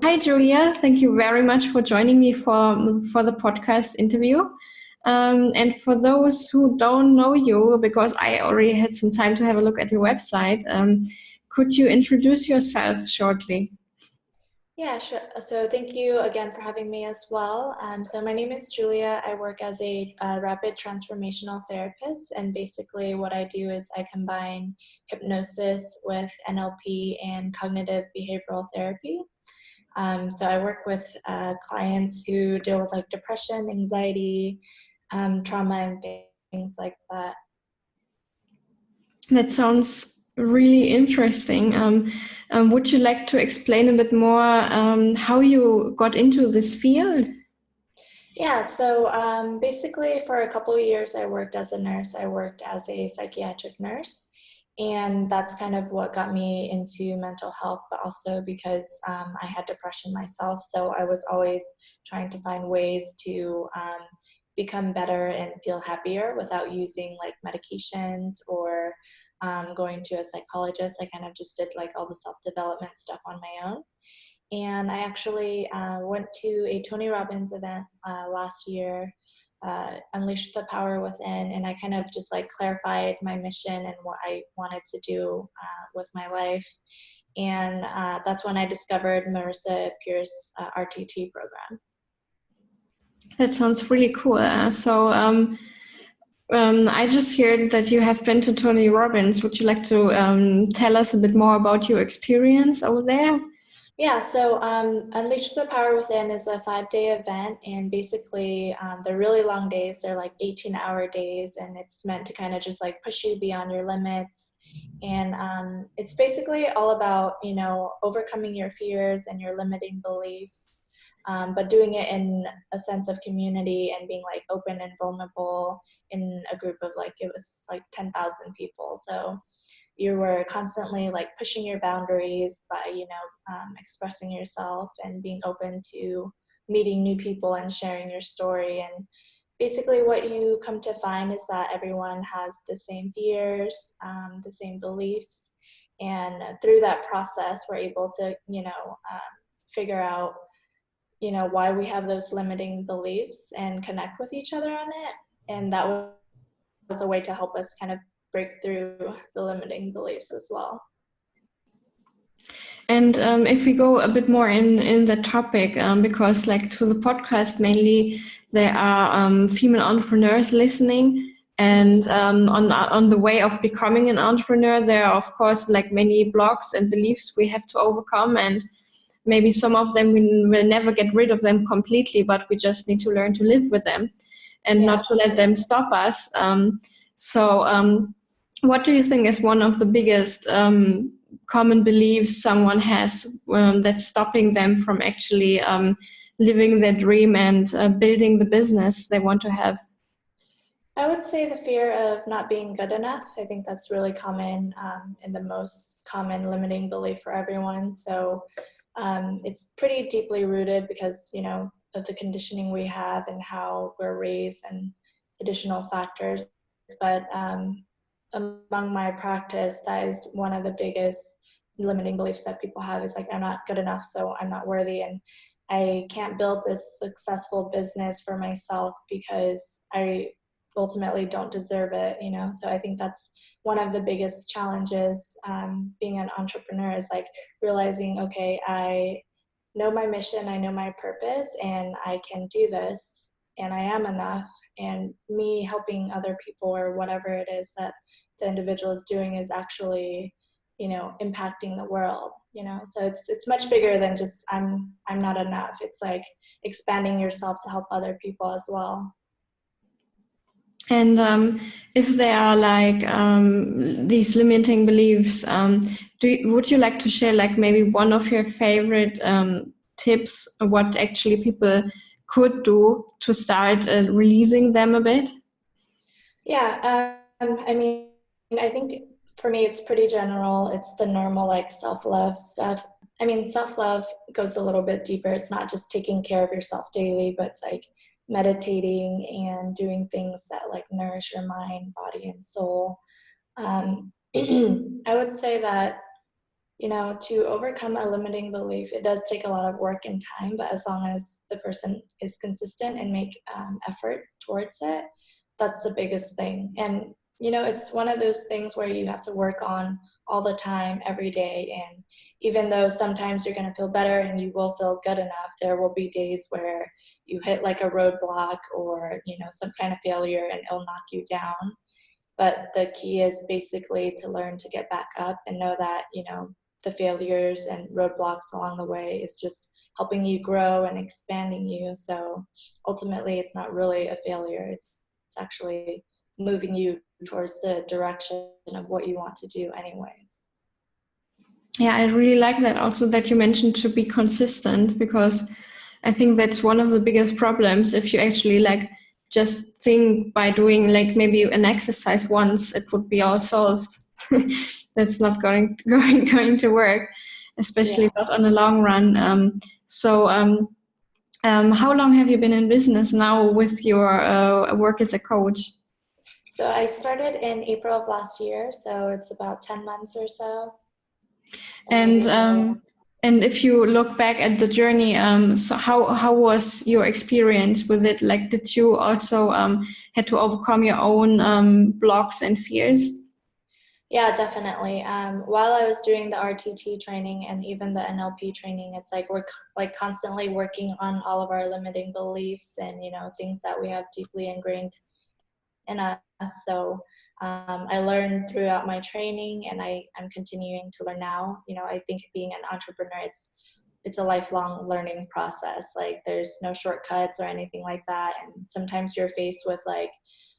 Hi, Julia. Thank you very much for joining me for the podcast interview. And for those who don't know you, because I already had some time to have a look at your website, could you introduce yourself shortly? Yeah, sure. So thank you again for having me as well. So my name is Julia. I work as a rapid transformational therapist, and basically what I do is I combine hypnosis with NLP and cognitive behavioral therapy. So I work with clients who deal with like depression, anxiety, trauma, and things like that. That sounds really interesting. Would you like to explain a bit more how you got into this field? Yeah, so basically for a couple of years I worked as a nurse. I worked as a psychiatric nurse, and that's kind of what got me into mental health, but also because I had depression myself. So I was always trying to find ways to become better and feel happier without using like medications or going to a psychologist. I kind of just did like all the self-development stuff on my own. And I actually went to a Tony Robbins event last year, Unleash the Power Within, and I kind of just like clarified my mission and what I wanted to do with my life. And that's when I discovered Marissa Pierce's RTT program. That sounds really cool. I just heard that you have been to Tony Robbins. Would you like to tell us a bit more about your experience over there? Yeah, so Unleash the Power Within is a 5-day event, and basically they're really long days. They're like 18-hour days, and it's meant to kind of just like push you beyond your limits. And it's basically all about, overcoming your fears and your limiting beliefs, but doing it in a sense of community and being like open and vulnerable in a group of like, it was like 10,000 people. So you were constantly like pushing your boundaries by expressing yourself and being open to meeting new people and sharing your story. And basically what you come to find is that everyone has the same fears, the same beliefs, and through that process we're able to figure out why we have those limiting beliefs and connect with each other on it. And that was a way to help us kind of break through the limiting beliefs as well. And if we go a bit more in the topic, because like to the podcast mainly there are female entrepreneurs listening, and on the way of becoming an entrepreneur, there are of course like many blocks and beliefs we have to overcome, and maybe some of them we will never get rid of them completely, but we just need to learn to live with them and not to let them stop us. What do you think is one of the biggest common beliefs someone has that's stopping them from actually living their dream and building the business they want to have? I would say the fear of not being good enough. I think that's really common and the most common limiting belief for everyone. So it's pretty deeply rooted because, of the conditioning we have and how we're raised and additional factors. But among my practice, that is one of the biggest limiting beliefs that people have is like, I'm not good enough, so I'm not worthy. And I can't build this successful business for myself because I ultimately don't deserve it, So I think that's one of the biggest challenges being an entrepreneur is like realizing, okay, I know my mission, I know my purpose, and I can do this, and I am enough. And me helping other people or whatever it is that the individual is doing is actually, impacting the world. So it's much bigger than just I'm not enough. It's like expanding yourself to help other people as well. And if there are like these limiting beliefs, would you like to share like maybe one of your favorite tips, what actually people could do to start releasing them a bit? Yeah, I think for me it's pretty general. It's the normal like self-love stuff. Self-love goes a little bit deeper. It's not just taking care of yourself daily, but it's like meditating and doing things that like nourish your mind, body, and soul. I would say that to overcome a limiting belief, it does take a lot of work and time, but as long as the person is consistent and make effort towards it, that's the biggest thing. And, it's one of those things where you have to work on all the time, every day. And even though sometimes you're going to feel better and you will feel good enough, there will be days where you hit like a roadblock or, some kind of failure, and it'll knock you down. But the key is basically to learn to get back up and know that, the failures and roadblocks along the way is just helping you grow and expanding you. So ultimately, it's not really a failure. It's actually moving you towards the direction of what you want to do anyways. Yeah, I really like that also that you mentioned to be consistent, because I think that's one of the biggest problems. If you actually like just think by doing like maybe an exercise once, it would be all solved. That's not going to work, especially not on the long run. How long have you been in business now with your work as a coach? So I started in April of last year, so it's about 10 months or so. And if you look back at the journey, so how was your experience with it? Like, did you also had to overcome your own blocks and fears? Yeah, definitely. While I was doing the RTT training and even the NLP training, it's like we're like constantly working on all of our limiting beliefs and, things that we have deeply ingrained in us. So I learned throughout my training, and I'm continuing to learn now. I think being an entrepreneur, it's a lifelong learning process. Like, there's no shortcuts or anything like that. And sometimes you're faced with like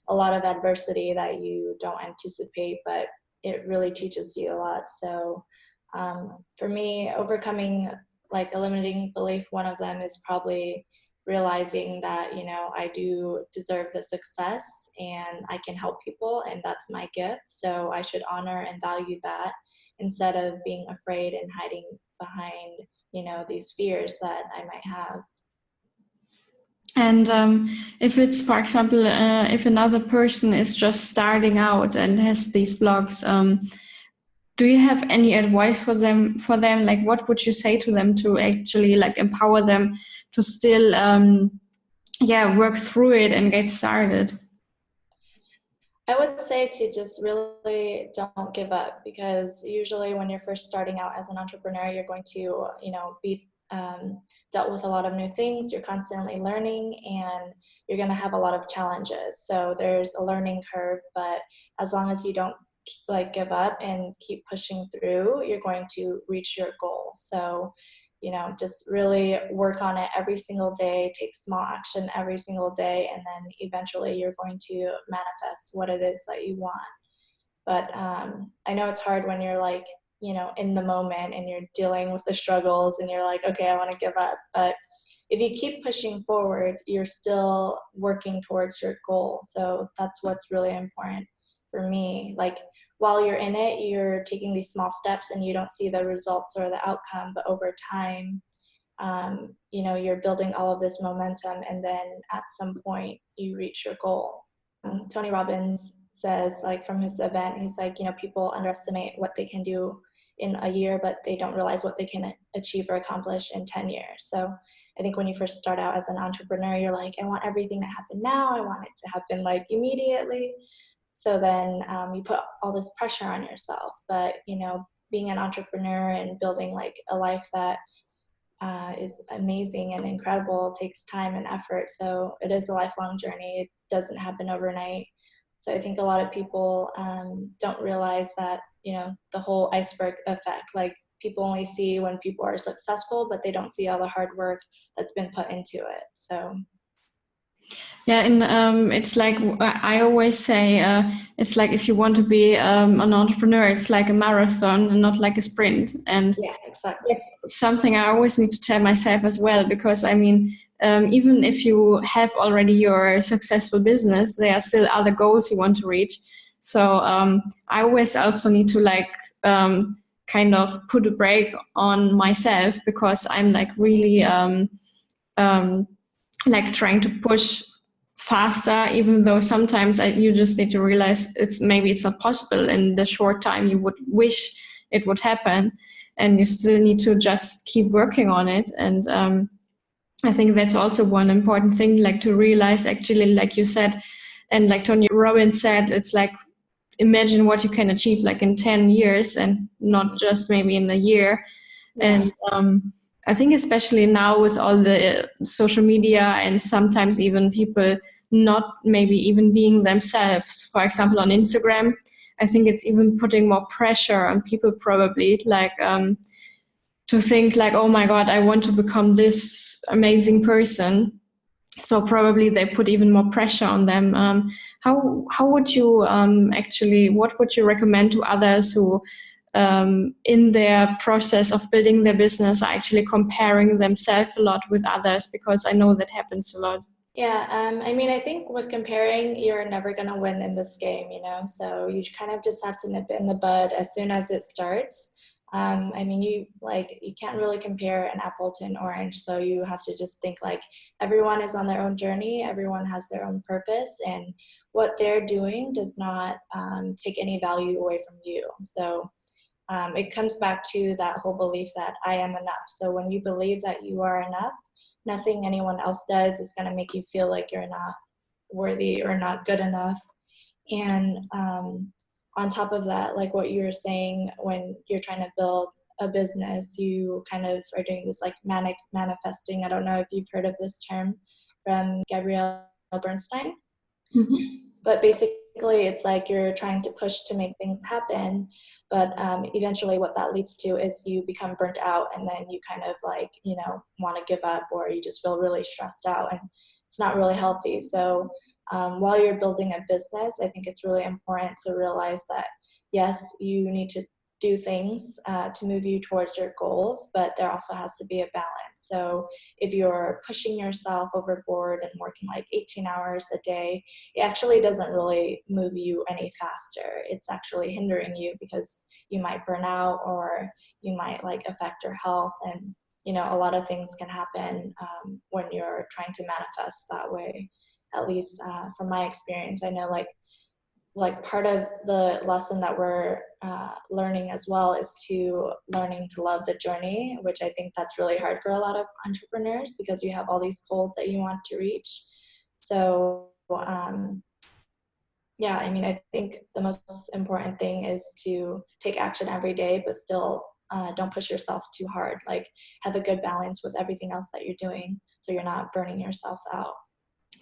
a lot of adversity that you don't anticipate, but it really teaches you a lot. So for me, overcoming like a limiting belief, one of them is probably realizing that, I do deserve the success and I can help people, and that's my gift. So I should honor and value that instead of being afraid and hiding behind, these fears that I might have. And if it's, for example, if another person is just starting out and has these blocks, do you have any advice for them? Like, what would you say to them to actually like empower them to still, work through it and get started? I would say to just really don't give up, because usually when you're first starting out as an entrepreneur, you're going to, be dealt with a lot of new things. You're constantly learning, and you're going to have a lot of challenges. So there's a learning curve, but as long as you don't like give up and keep pushing through, you're going to reach your goal. So, just really work on it every single day, take small action every single day, and then eventually you're going to manifest what it is that you want. But I know it's hard when you're like, in the moment and you're dealing with the struggles and you're like, okay, I want to give up. But if you keep pushing forward, you're still working towards your goal. So that's what's really important for me. Like, while you're in it, you're taking these small steps and you don't see the results or the outcome, but over time, you're building all of this momentum, and then at some point you reach your goal. Tony Robbins says, like, from his event, he's like, people underestimate what they can do in a year, but they don't realize what they can achieve or accomplish in 10 years. So I think when you first start out as an entrepreneur, you're like, I want everything to happen now. I want it to happen like immediately. So then you put all this pressure on yourself. But, being an entrepreneur and building like a life that is amazing and incredible takes time and effort. So it is a lifelong journey. It doesn't happen overnight. So I think a lot of people don't realize that, the whole iceberg effect, like, people only see when people are successful, but they don't see all the hard work that's been put into it. So. Yeah, and it's like I always say, it's like if you want to be an entrepreneur, it's like a marathon and not like a sprint. And yeah, exactly. It's something I always need to tell myself as well, because I mean, even if you have already your successful business, there are still other goals you want to reach. So I always also need to like kind of put a break on myself, because I'm like really like trying to push faster, even though sometimes you just need to realize it's not possible in the short time you would wish it would happen, and you still need to just keep working on it. And I think that's also one important thing, like to realize, actually, like you said, and like Tony Robbins said, it's like, imagine what you can achieve like in 10 years and not just maybe in a year. Yeah. And I think especially now with all the social media and sometimes even people not maybe even being themselves, for example, on Instagram, I think it's even putting more pressure on people probably, like to think like, oh my God, I want to become this amazing person. So probably they put even more pressure on them. How would you actually, what would you recommend to others who in their process of building their business are actually comparing themselves a lot with others? Because I know that happens a lot. Yeah, I mean, I think with comparing, you're never going to win in this game, you know, so you kind of just have to nip it in the bud as soon as it starts. I mean, you can't really compare an apple to an orange, so you have to just think like everyone is on their own journey, everyone has their own purpose, and what they're doing does not take any value away from you. So it comes back to that whole belief that I am enough. So when you believe that you are enough, nothing anyone else does is going to make you feel like you're not worthy or not good enough. And on top of that, like what you were saying, when you're trying to build a business, you kind of are doing this like manic manifesting. I don't know if you've heard of this term from Gabrielle Bernstein. Mm-hmm. But basically, it's like you're trying to push to make things happen, but eventually what that leads to is you become burnt out, and then you kind of like, you know, want to give up, or you just feel really stressed out, and it's not really healthy. So while you're building a business, I think it's really important to realize that, yes, you need to do things to move you towards your goals, but there also has to be a balance. So if you're pushing yourself overboard and working like 18 hours a day, it actually doesn't really move you any faster. It's actually hindering you because you might burn out, or you might like affect your health. And, you know, a lot of things can happen when you're trying to manifest that way. At least from my experience, I know like part of the lesson that we're learning as well is to learning to love the journey, which I think that's really hard for a lot of entrepreneurs because you have all these goals that you want to reach. So yeah, I mean, I think the most important thing is to take action every day, but still don't push yourself too hard. Like, have a good balance with everything else that you're doing so you're not burning yourself out.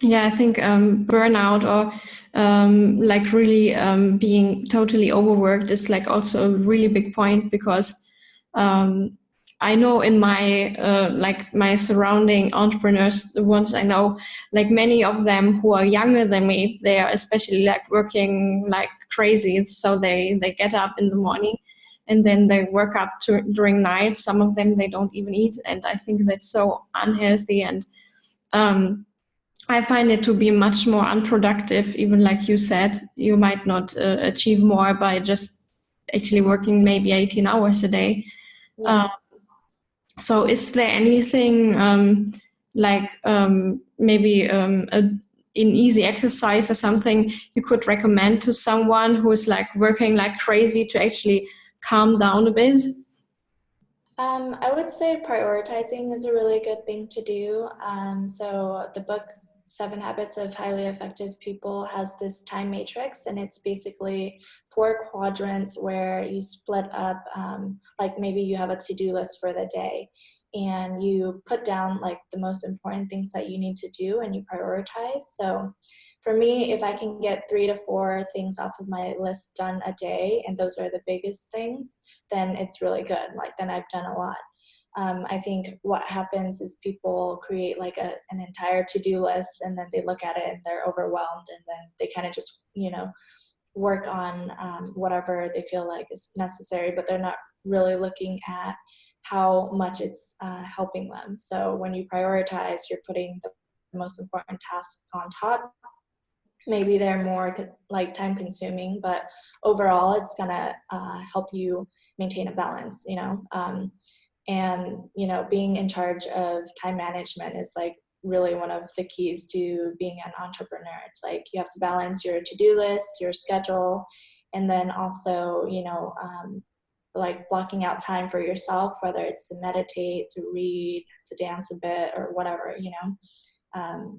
Yeah, I think burnout or like really being totally overworked is like also a really big point, because I know in my like my surrounding entrepreneurs, the ones I know, like many of them who are younger than me, they are especially like working like crazy. So they get up in the morning and then they work up during night. Some of them, they don't even eat. And I think that's so unhealthy. And I find it to be much more unproductive. Even like you said, you might not achieve more by just actually working maybe 18 hours a day. Yeah. So is there anything like maybe an easy exercise or something you could recommend to someone who is like working like crazy to actually calm down a bit? I would say prioritizing is a really good thing to do. So the book 7 Habits of Highly Effective People has this time matrix, and it's basically 4 quadrants where you split up, like maybe you have a to-do list for the day, and you put down like the most important things that you need to do, and you prioritize. So for me, if I can get 3 to 4 things off of my list done a day, and those are the biggest things, then it's really good. Like, then I've done a lot. I think what happens is people create like an entire to-do list, and then they look at it and they're overwhelmed, and then they kind of just, you know, work on whatever they feel like is necessary, but they're not really looking at how much it's helping them. So when you prioritize, you're putting the most important tasks on top. Maybe they're more like time consuming, but overall it's gonna help you maintain a balance, you know. And, you know, being in charge of time management is like really one of the keys to being an entrepreneur. It's like you have to balance your to-do list, your schedule, and then also, you know, like blocking out time for yourself, whether it's to meditate, to read, to dance a bit, or whatever,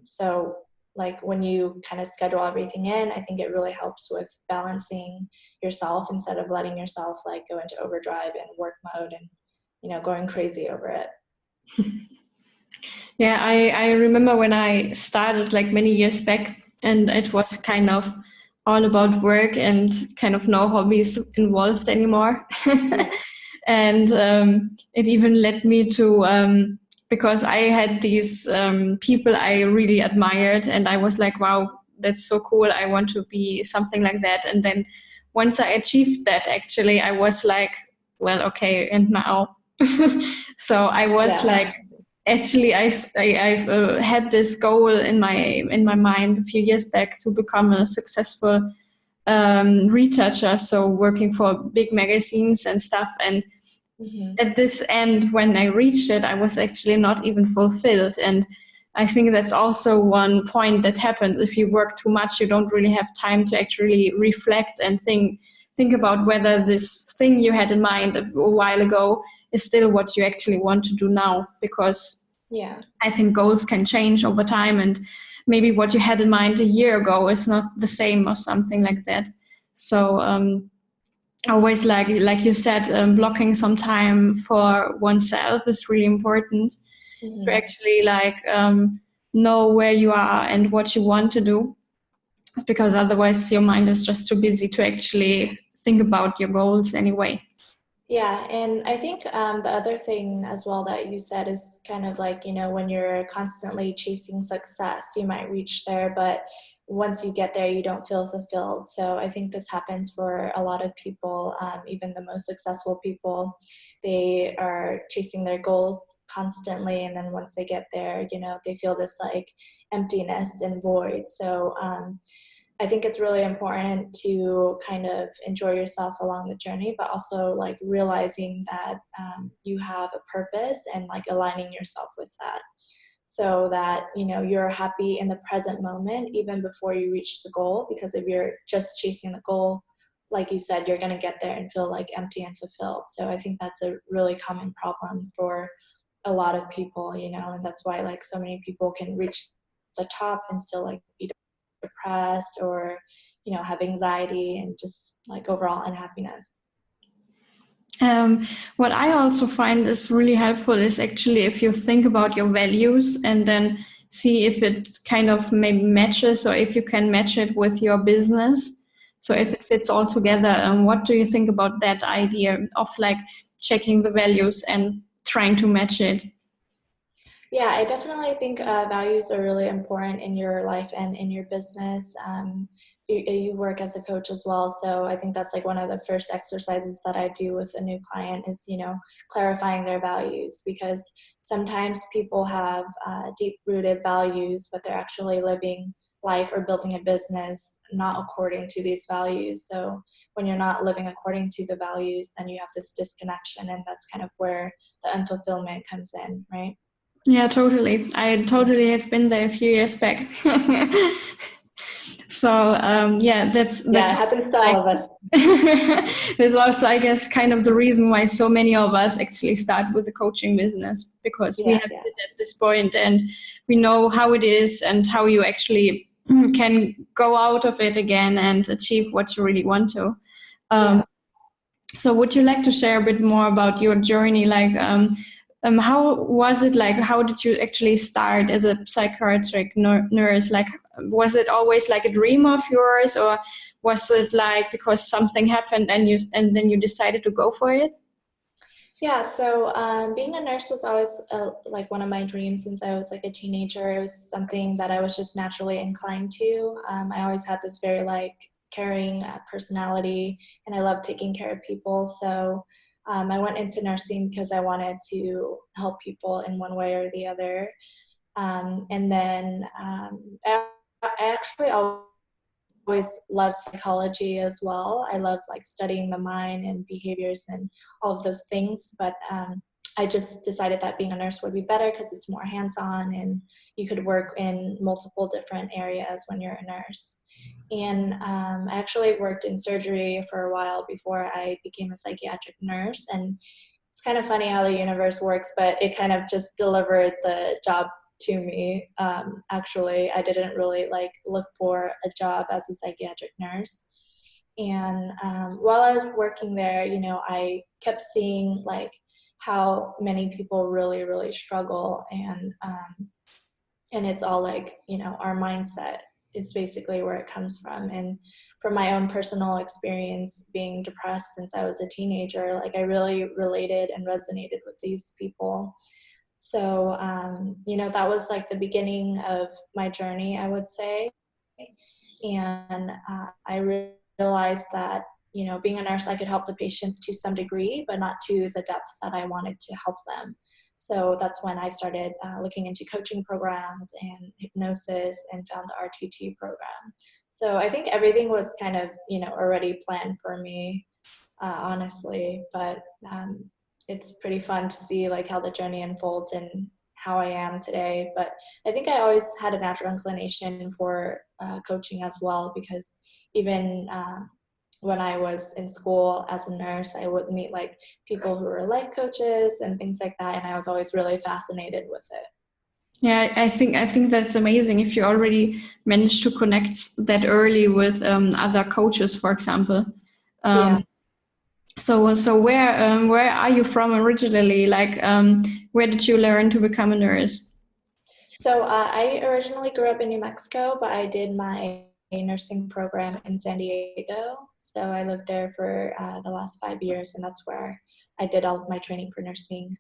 so like when you kind of schedule everything in, I think it really helps with balancing yourself instead of letting yourself like go into overdrive and work mode and, going crazy over it. Yeah, I remember when I started like many years back, and it was kind of all about work and kind of no hobbies involved anymore. And it even led me to, because I had these people I really admired, and I was like, wow, that's so cool. I want to be something like that. And then once I achieved that, actually, I was like, well, okay, and now? So I was like, actually, I've had this goal in my mind a few years back to become a successful retoucher, so working for big magazines and stuff. And at this end, when I reached it, I was actually not even fulfilled. And I think that's also one point that happens. If you work too much, you don't really have time to actually reflect and think about whether this thing you had in mind a while ago is still what you actually want to do now. Because I think goals can change over time, and maybe what you had in mind a year ago is not the same or something like that. So always, like you said, blocking some time for oneself is really important to actually know where you are and what you want to do, because otherwise your mind is just too busy to actually think about your goals anyway. Yeah, and I think the other thing as well that you said is kind of like, when you're constantly chasing success, you might reach there, but once you get there, you don't feel fulfilled. So I think this happens for a lot of people, even the most successful people. They are chasing their goals constantly, and then once they get there, they feel this like emptiness and void. So I think it's really important to kind of enjoy yourself along the journey, but also like realizing that you have a purpose and like aligning yourself with that, so that, you're happy in the present moment, even before you reach the goal. Because if you're just chasing the goal, like you said, you're going to get there and feel like empty and fulfilled. So I think that's a really common problem for a lot of people, and that's why like so many people can reach the top and still like be depressed or have anxiety and just like overall unhappiness. What I also find is really helpful is actually if you think about your values and then see if it kind of maybe matches, or if you can match it with your business. So if it fits all together, what do you think about that idea of like checking the values and trying to match it? Yeah, I definitely think values are really important in your life and in your business. You work as a coach as well, so I think that's like one of the first exercises that I do with a new client is, clarifying their values, because sometimes people have deep-rooted values, but they're actually living life or building a business not according to these values. So when you're not living according to the values, then you have this disconnection, and that's kind of where the unfulfillment comes in, right? Yeah, totally. I totally have been there a few years back. So that's It happens to all of us. There's also, I guess, kind of the reason why so many of us actually start with the coaching business, because we have been at this point and we know how it is and how you actually can go out of it again and achieve what you really want to. So would you like to share a bit more about your journey? Like, how was it like? How did you actually start as a psychiatric nurse? Like, was it always like a dream of yours, or was it like because something happened and then you decided to go for it? Yeah, so being a nurse was always like one of my dreams since I was like a teenager. It was something that I was just naturally inclined to. I always had this very like caring personality, and I love taking care of people. So I went into nursing because I wanted to help people in one way or the other. And then I actually always loved psychology as well. I love like studying the mind and behaviors and all of those things. But I just decided that being a nurse would be better because it's more hands-on and you could work in multiple different areas when you're a nurse. And I actually worked in surgery for a while before I became a psychiatric nurse. And it's kind of funny how the universe works, but it kind of just delivered the job to me. Actually, I didn't really look for a job as a psychiatric nurse. And while I was working there, I kept seeing how many people really, really struggle, and it's all our mindset is basically where it comes from. And from my own personal experience being depressed since I was a teenager, I really related and resonated with these people. So that was the beginning of my journey, I would say. And I realized that being a nurse, I could help the patients to some degree, but not to the depth that I wanted to help them. So that's when I started looking into coaching programs and hypnosis, and found the RTT program. So I think everything was kind of already planned for me, honestly. But it's pretty fun to see how the journey unfolds and how I am today. But I think I always had a natural inclination for coaching as well, because even when I was in school as a nurse, I would meet people who were life coaches and things like that, and I was always really fascinated with it. Yeah, I think that's amazing if you already managed to connect that early with other coaches, for example. Yeah. So where are you from originally? Where did you learn to become a nurse? So I originally grew up in New Mexico, but I did my nursing program in San Diego. So I lived there for the last 5 years, and that's where I did all of my training for nursing,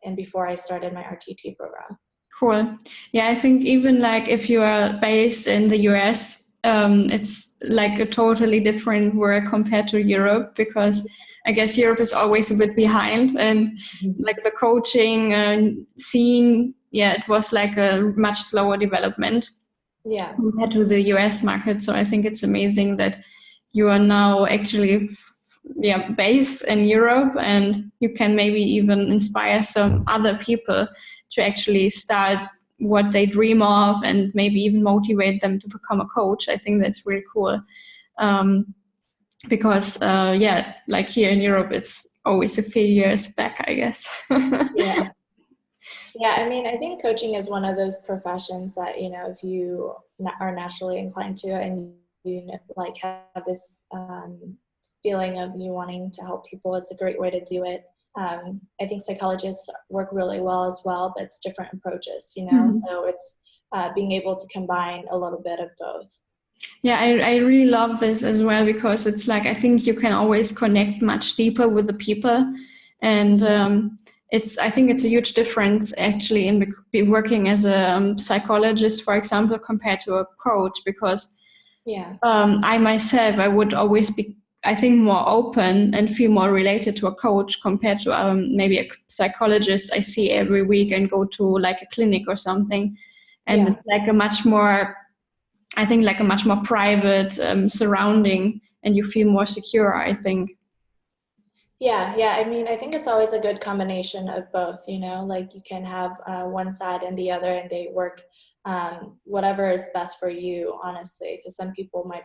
and before I started my RTT program. Cool. Yeah, I think even if you are based in the US, it's a totally different world compared to Europe, because I guess Europe is always a bit behind, and the coaching scene, yeah, it was a much slower development. Yeah. Compared to the US market. So I think it's amazing that you are now actually based in Europe, and you can maybe even inspire some other people to actually start what they dream of, and maybe even motivate them to become a coach. I think that's really cool. Because here in Europe, it's always a few years back, I guess. Yeah. Yeah, I mean, I think coaching is one of those professions that, if you are naturally inclined to, and you have this feeling of you wanting to help people, it's a great way to do it. I think psychologists work really well as well, but it's different approaches, Mm-hmm. So it's being able to combine a little bit of both. Yeah, I really love this as well, because it's I think you can always connect much deeper with the people. And I think it's a huge difference actually in working as a psychologist, for example, compared to a coach, because I myself, I would always be, I think, more open and feel more related to a coach compared to maybe a psychologist I see every week and go to a clinic or something. And it's a much more, I think, a much more private surrounding, and you feel more secure, I think. Yeah. I mean, I think it's always a good combination of both, you can have one side and the other, and they work whatever is best for you, honestly, because some people might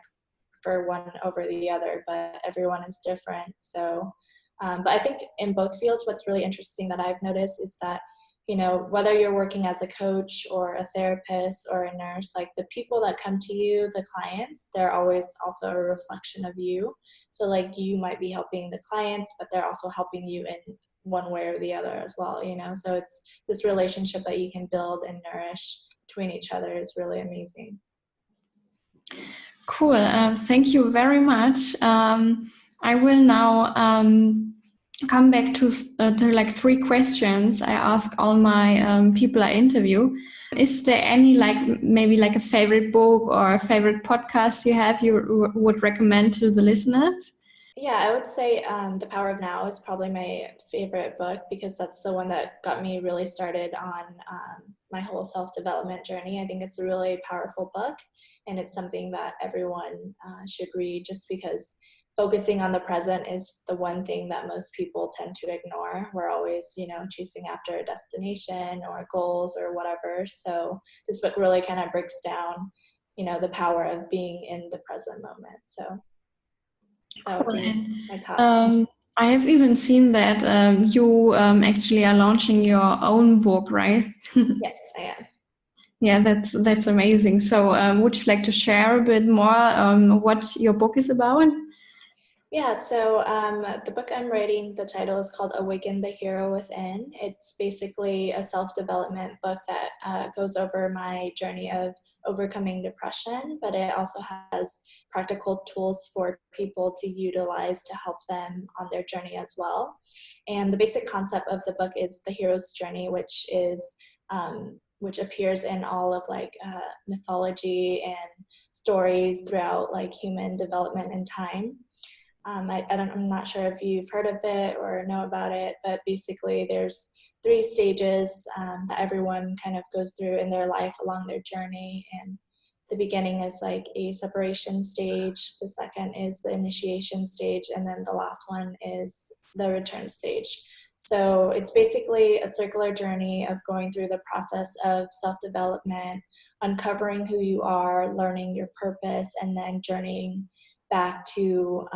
prefer one over the other, but everyone is different. So, but I think in both fields, what's really interesting that I've noticed is that, whether you're working as a coach or a therapist or a nurse, the people that come to you, the clients, they're always also a reflection of you. So you might be helping the clients, but they're also helping you in one way or the other as well, So it's this relationship that you can build and nourish between each other is really amazing. Cool. Thank you very much. I will now come back to 3 questions I ask all my people I interview. Is there any maybe a favorite book or a favorite podcast you have you would recommend to the listeners? Yeah, I would say The Power of Now is probably my favorite book, because that's the one that got me really started on my whole self-development journey. I think it's a really powerful book, and it's something that everyone should read, just because focusing on the present is the one thing that most people tend to ignore. We're always, chasing after a destination or goals or whatever. So this book really kind of breaks down, the power of being in the present moment. So that would Cool. be my top. I have even seen that you actually are launching your own book, right? Yes, I am. Yeah, that's amazing. So would you like to share a bit more what your book is about? Yeah, so the book I'm writing, the title is called Awaken the Hero Within. It's basically a self-development book that goes over my journey of overcoming depression, but it also has practical tools for people to utilize to help them on their journey as well. And the basic concept of the book is the hero's journey, which appears in all of mythology and stories throughout like human development and time. I'm not sure if you've heard of it or know about it, but basically there's 3 stages that everyone kind of goes through in their life along their journey. And the beginning is like a separation stage, the second is the initiation stage, and then the last one is the return stage. So it's basically a circular journey of going through the process of self-development, uncovering who you are, learning your purpose, and then journeying back to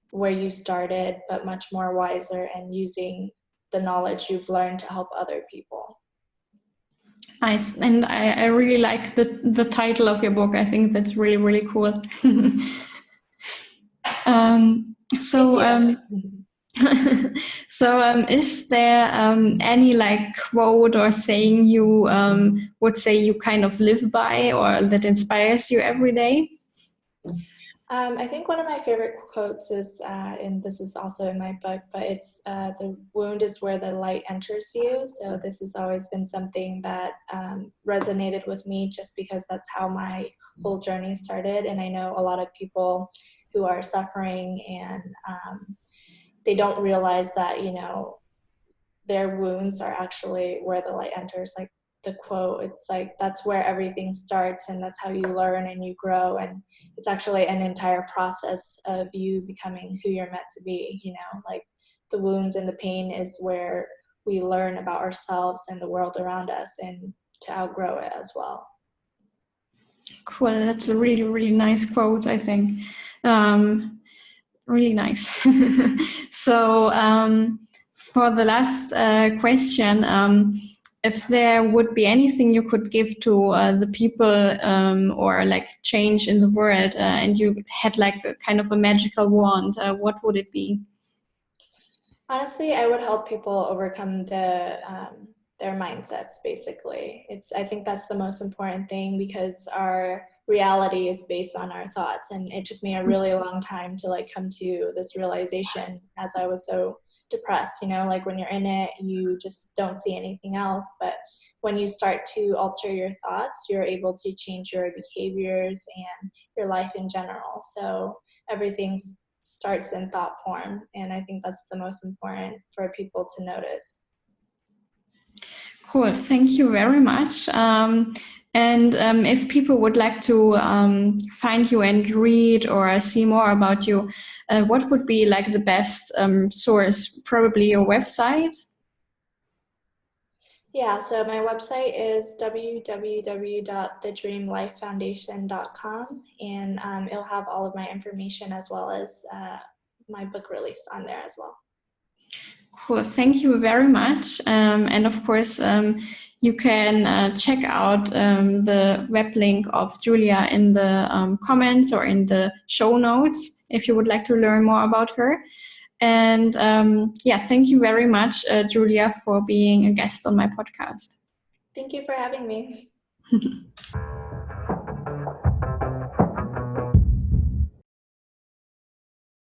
where you started, but much more wiser and using the knowledge you've learned to help other people. Nice. And I really like the title of your book. I think that's really, really cool. Is there any like quote or saying you would say you kind of live by or that inspires you every day? I think one of my favorite quotes is, and this is also in my book, but it's the wound is where the light enters you. So this has always been something that resonated with me just because that's how my whole journey started. And I know a lot of people who are suffering and they don't realize that, their wounds are actually where the light enters. Like the quote, it's like that's where everything starts and that's how you learn and you grow, and it's actually an entire process of you becoming who you're meant to be. Like the wounds and the pain is where we learn about ourselves and the world around us and to outgrow it as well. Cool. That's a really, really nice quote, I think. Really nice. So for the last question, if there would be anything you could give to the people or like change in the world and you had like a kind of a magical wand, what would it be? Honestly, I would help people overcome their mindsets, basically. I think that's the most important thing because our reality is based on our thoughts. And it took me a really long time to like come to this realization as I was so depressed. Like when you're in it, you just don't see anything else. But when you start to alter your thoughts, you're able to change your behaviors and your life in general. So everything starts in thought form, and I think that's the most important for people to notice. Cool, thank you very much. And if people would like to find you and read or see more about you, what would be like the best source? Probably your website? Yeah, so my website is www.thedreamlifefoundation.com, and it'll have all of my information as well as my book release on there as well. Cool, thank you very much. And of course, you can check out the web link of Julia in the comments or in the show notes if you would like to learn more about her. And thank you very much, Julia, for being a guest on my podcast. Thank you for having me.